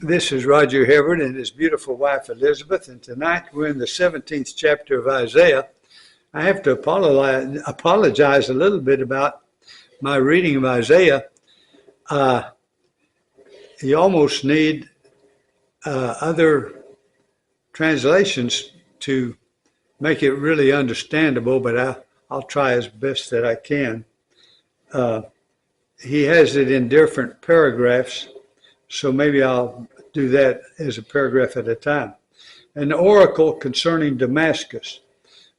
This is Roger Hibbert and his beautiful wife Elizabeth, and tonight we're in the 17th chapter of Isaiah. I have to apologize a little bit about my reading of Isaiah. You almost need other translations to make it really understandable, but I'll try as best that I can. He has it in different paragraphs, so maybe I'll do that as a paragraph at a time. An oracle concerning Damascus.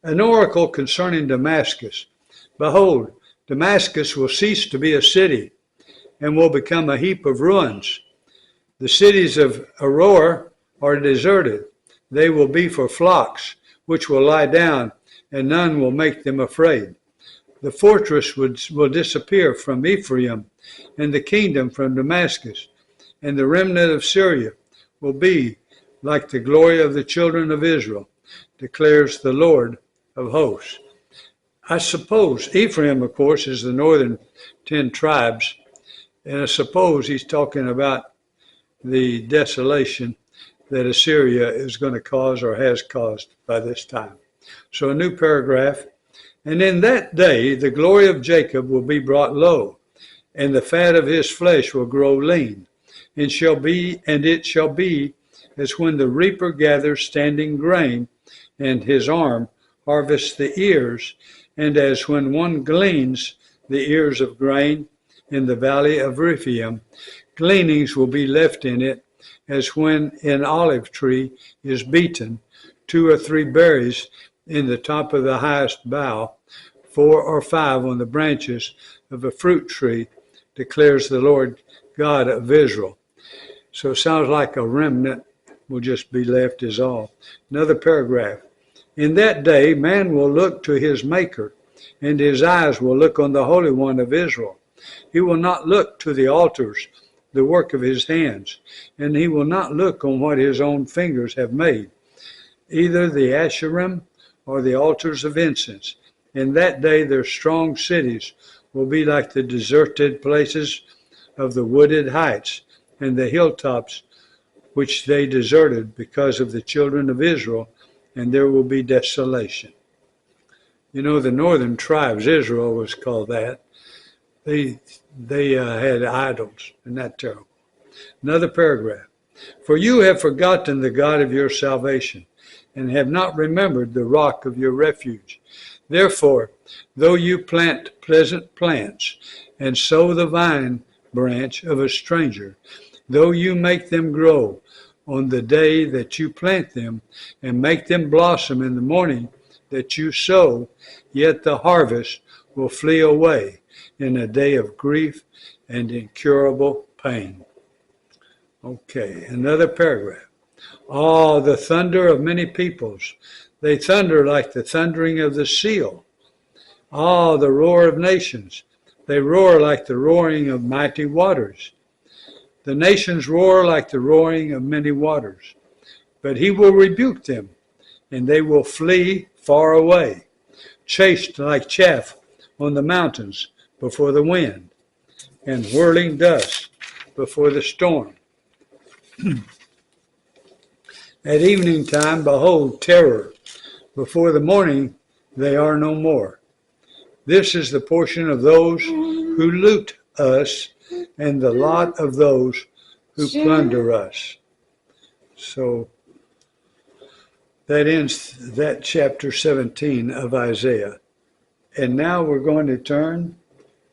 An oracle concerning Damascus. Behold, Damascus will cease to be a city and will become a heap of ruins. The cities of Aroer are deserted. They will be for flocks, which will lie down, and none will make them afraid. The fortress will disappear from Ephraim, and the kingdom from Damascus, and the remnant of Syria will be like the glory of the children of Israel, declares the Lord of hosts. I suppose Ephraim, of course, is the northern 10 tribes, and I suppose he's talking about the desolation that Assyria is going to cause or has caused by this time. So a new paragraph. And in that day, the glory of Jacob will be brought low, and the fat of his flesh will grow lean. And it shall be as when the reaper gathers standing grain, and his arm harvests the ears, and as when one gleans the ears of grain in the valley of Rephaim. Gleanings will be left in it, as when an olive tree is beaten, 2 or 3 berries in the top of the highest bough, 4 or 5 on the branches of a fruit tree, declares the Lord God of Israel. So it sounds like a remnant will just be left is all. Another paragraph. In that day, man will look to his Maker, and his eyes will look on the Holy One of Israel. He will not look to the altars, the work of his hands, and he will not look on what his own fingers have made, either the Asherim or the altars of incense. In that day their strong cities will be like the deserted places of the wooded heights and the hilltops which they deserted because of the children of Israel, and there will be desolation. You know, the northern tribes, Israel was called that. They had idols, and that's terrible. Another paragraph. For you have forgotten the God of your salvation, and have not remembered the rock of your refuge. Therefore, though you plant pleasant plants, and sow the vine branch of a stranger, though you make them grow on the day that you plant them, and make them blossom in the morning that you sow, yet the harvest will flee away in a day of grief and incurable pain. Okay, another paragraph. Oh, the thunder of many peoples. They thunder like the thundering of the seal. Ah, the roar of nations. They roar like the roaring of mighty waters. The nations roar like the roaring of many waters. But he will rebuke them, and they will flee far away, chased like chaff on the mountains before the wind, and whirling dust before the storm. At evening time, behold, terror. Before the morning, they are no more. This is the portion of those who loot us, and the lot of those who plunder us. So that ends that chapter 17 of Isaiah. And now we're going to turn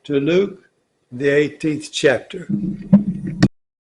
to Luke, the 18th chapter.